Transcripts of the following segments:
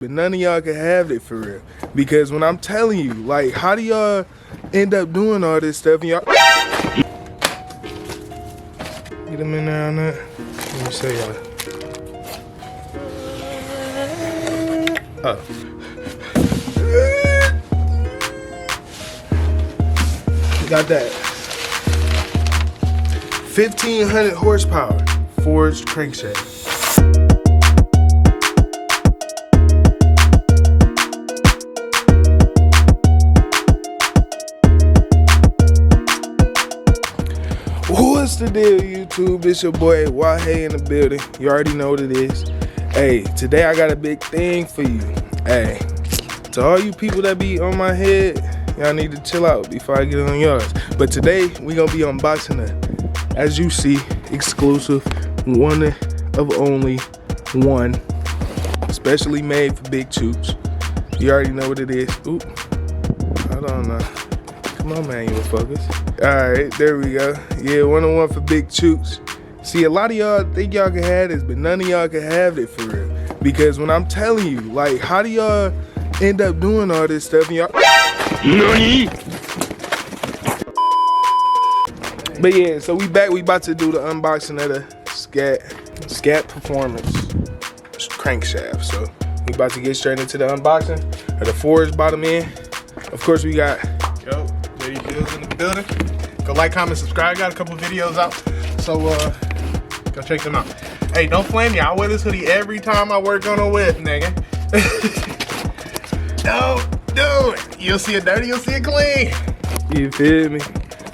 But none of y'all can have it for real. Because when I'm telling you, like, how do y'all end up doing all this stuff and y'all get them in there on that? Let me show y'all. Oh. Got that 1,500 horsepower forged crankshaft. What's the deal, YouTube? It's your boy Wahe in the building. You already know what it is. Hey, today I got a big thing for you. Hey, to all you people that be on my head, y'all need to chill out before I get on yours. But today we gonna be unboxing a, as you see, exclusive, one of only one, specially made for big choops. You already know what it is. Oop, hold on now. Come on, man, you focus. All right, there we go. Yeah, 101 for big choops. See, a lot of y'all think y'all can have this, but none of y'all can have it for real. Because when I'm telling you, like, how do y'all end up doing all this stuff and y'all NANI? But yeah, so we back. We about to do the unboxing of the Scat Performance crankshaft. So we about to get straight into the unboxing of the forged bottom end. Of course, we got in the building. Go like, comment, subscribe. Got a couple videos out, so go check them out. Hey, don't flame me. I wear this hoodie every time I work on a whip, nigga. Don't do it. You'll see it dirty, you'll see it clean. You feel me?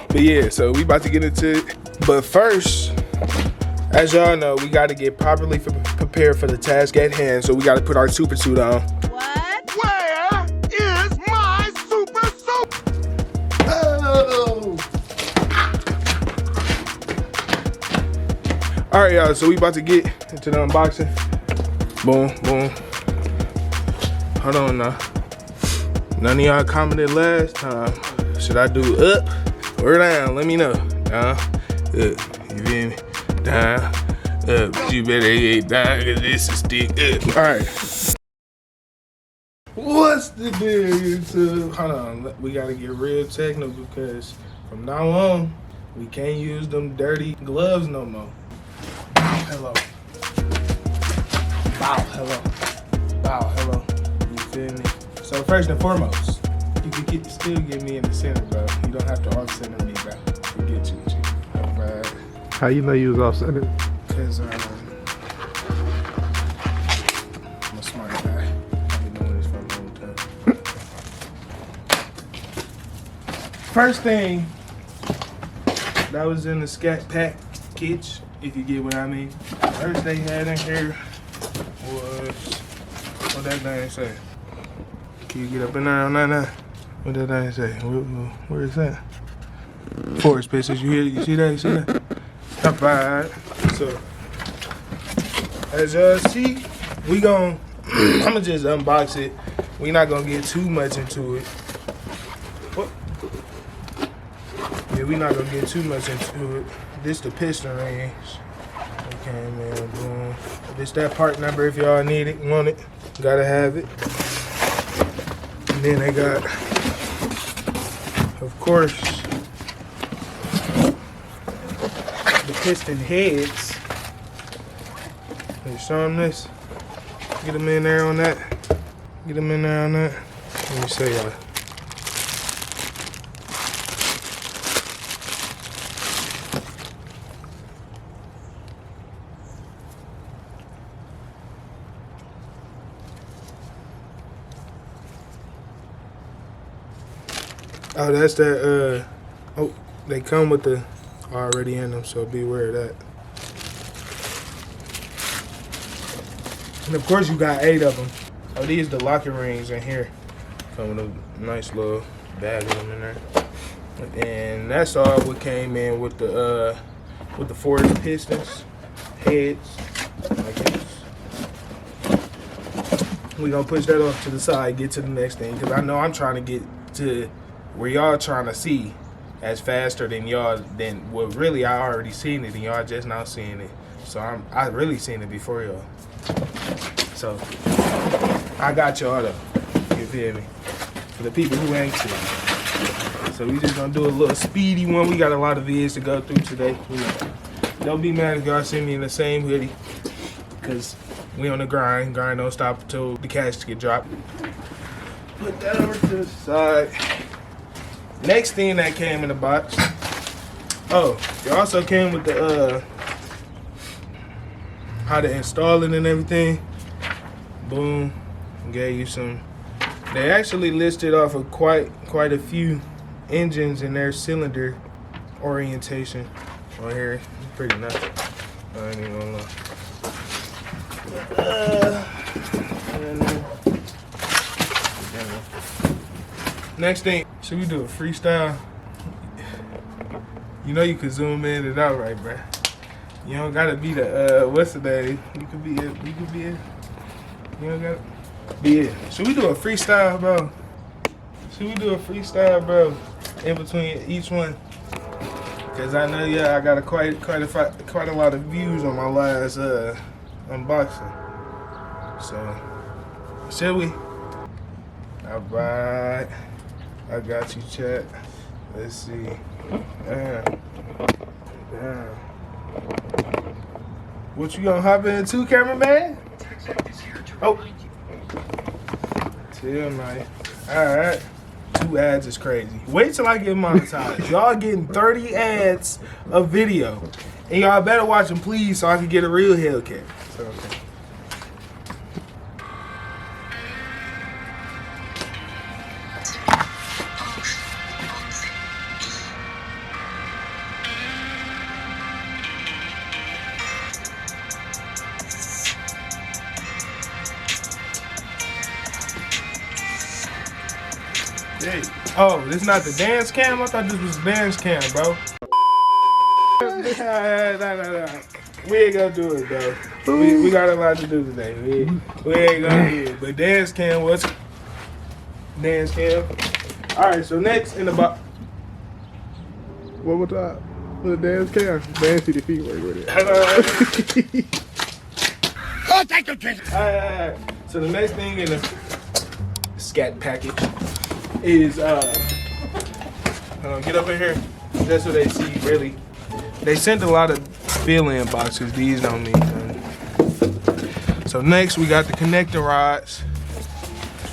But yeah, so we about to get into it. But first, as y'all know, we got to get properly prepared for the task at hand. So we got to put our super suit on. All right, y'all, so we about to get into the unboxing. Boom, boom. Hold on now. None of y'all commented last time. Should I do up or down? Let me know. Down, up, you feel me? Down, up. You better get down, cause this is stick up. All right. What's the deal, YouTube? Hold on, we gotta get real technical because from now on, we can't use them dirty gloves no more. Hello. Bow, hello. Bow, hello. You feel me? So first and foremost, you can still get me in the center, bro. You don't have to off center me, bro. Forget you, G. Alright. How you know you was off center? Cause I'm a smart guy. I've been doing this for a long time. First thing that was in the Scat package, if you get what I mean. First they had in here was, what that thing say? Can you get up in there on that now? What that thing say? Where is that? Forest pictures, you hear, you see that, you see that? Alright, so, as y'all see, we gon' I'ma just unbox it. We not gonna get too much into it. What? Yeah, we not gonna get too much into it. This the piston range. Okay, man, boom. This that part number if y'all need it, want it, gotta have it. And then they got, of course, the piston heads. They show them this. Get them in there on that. Get them in there on that. Let me show y'all. Oh, that's that, oh, they come with the already in them, so be aware of that. And of course you got 8 of them. Oh, these the locking rings in here. Come with a nice little bag of them in there. And that's all what came in with the forged pistons, heads, like this. We gonna push that off to the side, get to the next thing, because I know I'm trying to get to where y'all trying to see as faster than y'all, well, really I already seen it and y'all just now seeing it. So I really seen it before y'all. So I got y'all though. You feel me? For the people who ain't seen. So we just gonna do a little speedy one. We got a lot of vids to go through today. You know. Don't be mad if y'all see me in the same hoodie. Cause we on the grind. Grind don't stop until the cash get dropped. Put that over to the side. Next thing that came in the box. Oh, it also came with the how to install it and everything. Boom. Gave you some. They actually listed off of quite a few engines in their cylinder orientation. On here, it's pretty nice. I ain't even gonna lie. Next thing, should we do a freestyle? You know you can zoom in and out, right, bruh? You don't gotta be the what's the name? You could be it. You could be it. You don't gotta be it. Should we do a freestyle, bro? Should we do a freestyle, bro? In between each one, cause I know I got quite a lot of views on my last unboxing. So, should we? Alright, I got you, chat. Let's see. Damn. What you gonna hop into, cameraman? Oh. Chill, man. Alright. 2 ads is crazy. Wait till I get monetized. Y'all getting 30 ads a video. And y'all better watch them, please, so I can get a real Hellcat. So, okay. Hey. Oh, this not the dance cam? I thought this was dance cam, bro. Nah. We ain't gonna do it, though. We got a lot to do today. We ain't gonna do it. But dance cam was dance cam. Alright, so next in the box. One more time. With the dance cam. Dance to the feet right with it. Oh, thank you, Jesus. Alright. So the next thing in the Scat package is get up in here. That's what they see, really. They sent a lot of fill-in boxes. These don't mean nothing. So next we got the connecting rods.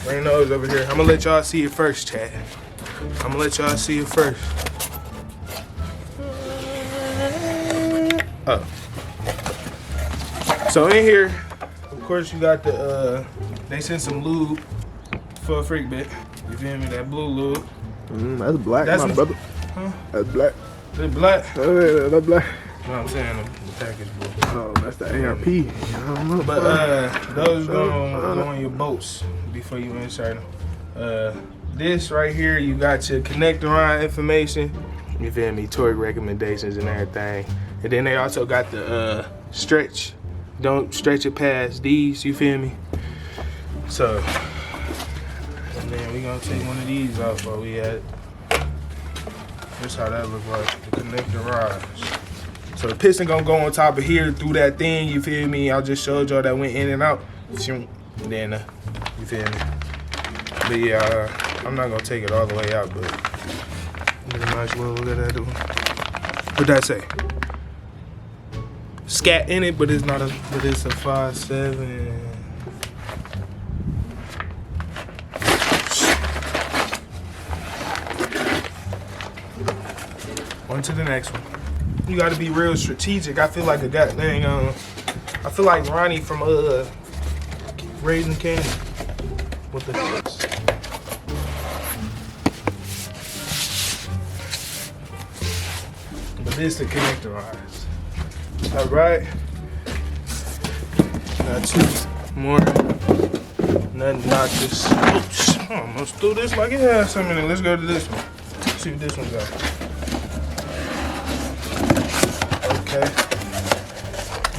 Bring those over here. I'm gonna let y'all see it first, chat. I'm gonna let y'all see it first. Oh. So in here, of course, you got the they sent some lube for a freak bit. You feel me? That blue lube. That's black, my brother. Huh? That's black. Is it black? That's black. No, I'm saying the package blue. Oh, that's the ARP. I don't know. But those go on your boats before you insert them. This right here, you got your connector rod information. You feel me? Torque recommendations and everything. And then they also got the stretch. Don't stretch it past these. You feel me? So. And then we gonna take one of these off while we at it. That's how that look like, the connector rods. So the piston gonna go on top of here through that thing, you feel me? I just showed y'all that went in and out. And then, you feel me? But yeah, I'm not gonna take it all the way out, but might as well let that do. What'd that say? Scat in it, but it's not a, but it's a 5.7. On to the next one. You gotta be real strategic. I feel like a goddamn, I feel like Ronnie from Raising Candy. What the But this the connector rods. Alright. Got 2 more. Nothing notches. Oops. I almost threw this like it had something in it. Let's go to this one. Let's see what this one got. Okay.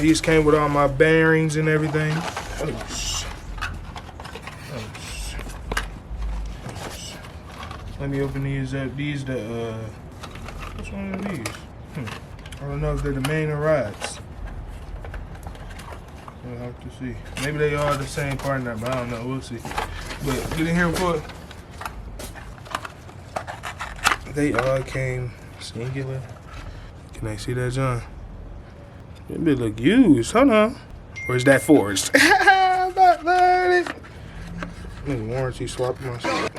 These came with all my bearings and everything. Let me open these up. These the which one are these? I don't know if they're the main or rods. We'll have to see. Maybe they all the same part number. I don't know. We'll see. But get in here before. They all came singular. Can I see that, John? That bit look used. Hold on. Or is that forged? Not learning. Nigga warranty swapping my shit.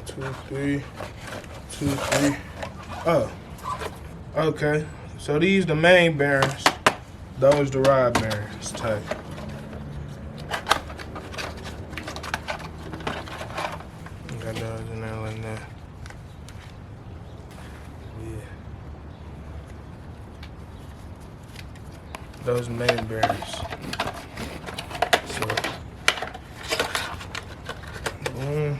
2, 3. 2, 3. Oh. Okay. So these the main bearings. Those the rod bearings type. Got those in there like that. Yeah. Those main bearings. So, boom.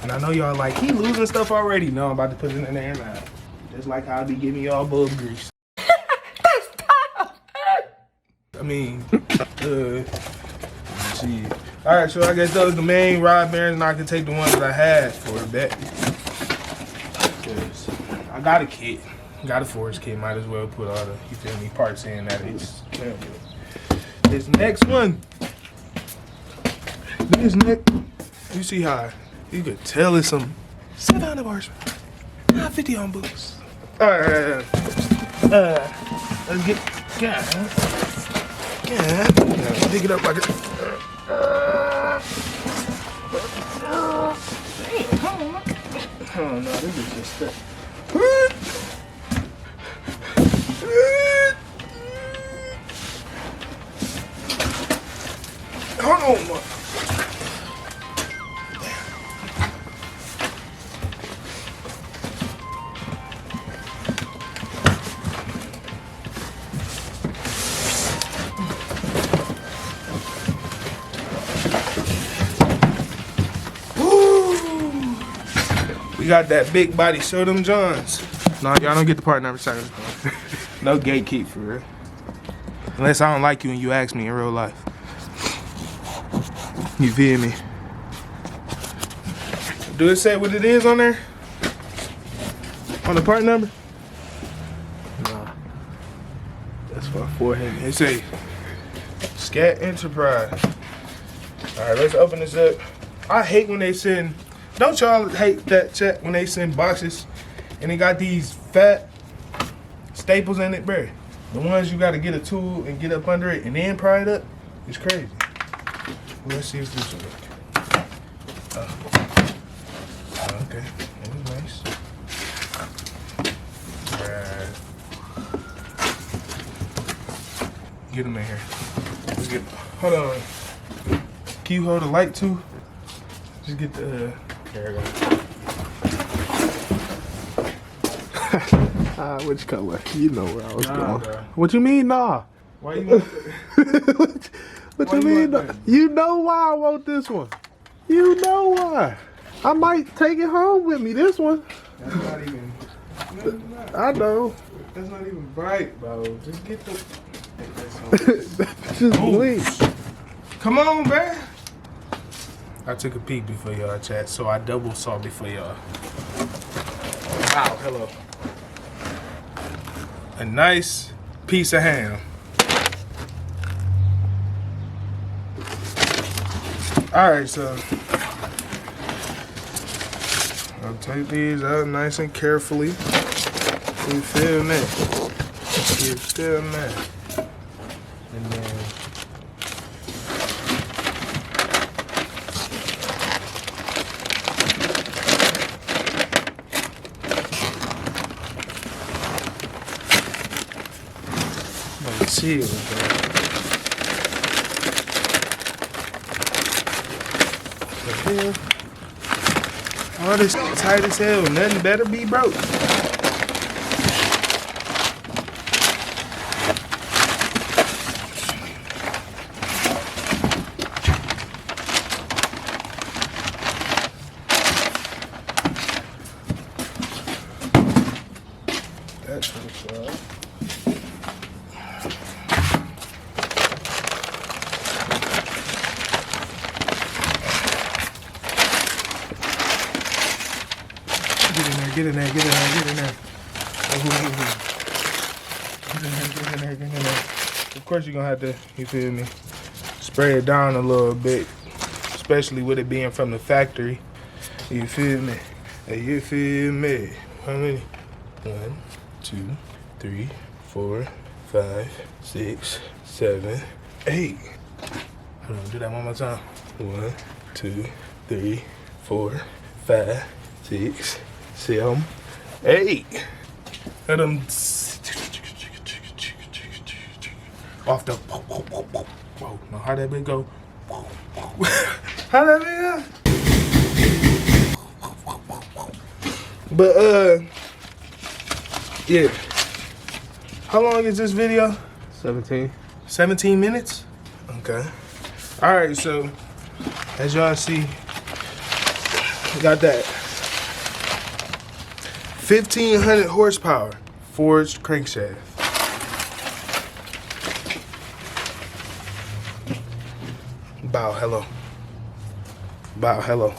And I know y'all like, he losing stuff already. No, I'm about to put it in there now. Just like how I be giving y'all bulb grease. I mean, see. Alright, so I guess those are the main rod bearings, and I can take the ones that I had for a bet. Because I got a kit. Got a forged kit. Might as well put all the, you feel me, parts in that it's this next one. This next, you see how you could tell it's some 700 horsepower. 50 on boost. Alright, let's get, yeah, pick it up like a, oh no, this is just stuff. Hold on, man. We got that big body. Show them Johns. No, y'all don't get the part number. Sorry. No gatekeep for real. Unless I don't like you and you ask me in real life. You feel me? Do it say what it is on there? On the part number? Nah. That's my forehead. It say Scat Enterprise. Alright, let's open this up. I hate when they send, don't y'all hate that chat when they send boxes and they got these fat staples in it, bro? The ones you gotta get a tool and get up under it and then pry it up? It's crazy. Well, let's see if this will work. Oh, okay. That was nice. Alright. Get them in here. Let's get, hold on. Can you hold the light too? Just get the, there we go. Which color? You know where I was going. Bro. What you mean, nah? Why you want What you mean? Nah? You know why I want this one. You know why. I might take it home with me, this one. That's not even, I know. that's not even bright, bro. Just get the, Just blink. come on, man. I took a peek before y'all chat, so I double saw before y'all. Wow, hello. A nice piece of ham. Alright, so I'll take these out nice and carefully. You feel me? You feel me? And then seal, bro. The hell? All this tight as hell, nothing better be broke. That's for the side. Get in there, get in there, get in there, get in there. Get in there. Of course you're gonna have to, you feel me, spray it down a little bit, especially with it being from the factory. You feel me? Hey, you feel me? How many? 1, 2, 3, 4, 5, 6, 7, 8. Hold on, do that one more time. 1, 2, 3, 4, 5, 6, 7, 8. Let them off the. Whoa, now how that bit go? How that bit go? But yeah. How long is this video? 17. 17 minutes? Okay. All right, so as y'all see, we got that 1,500 horsepower forged crankshaft. Bow hello. Bow hello.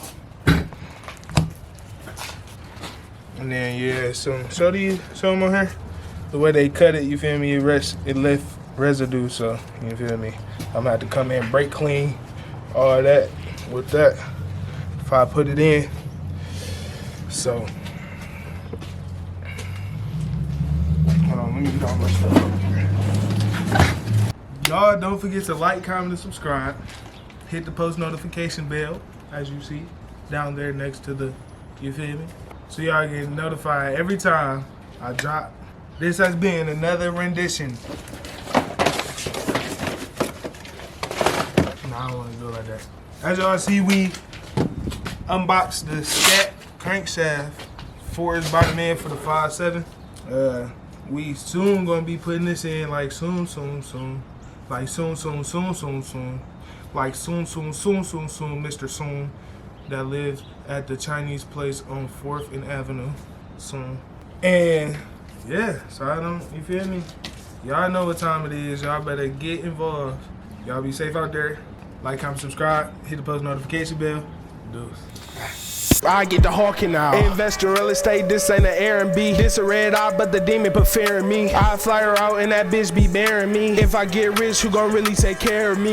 And then yeah, so show them on here. The way they cut it, you feel me? It left residue, so you feel me? I'm gonna have to come in, brake clean, all that with that if I put it in. So hold on, let me get all my stuff over here. Y'all don't forget to like, comment, and subscribe. Hit the post notification bell, as you see down there next to the, you feel me? So y'all get notified every time I drop. This has been another rendition. No, I don't want to go like that. As y'all see, we unboxed the Scat crankshaft forged by the man for the 5.7. We soon gonna be putting this in, like soon. Like soon. Like soon, Mr. Soon, that lives at the Chinese place on 4th and Avenue, soon. And yeah, so you feel me? Y'all know what time it is. Y'all better get involved. Y'all be safe out there. Like, comment, subscribe, hit the post notification bell. Deuce. I get the hawking now. Invest in real estate, this ain't an Airbnb. This a red eye, but the demon preferring me. I fly her out and that bitch be bearing me. If I get rich, who gon' really take care of me?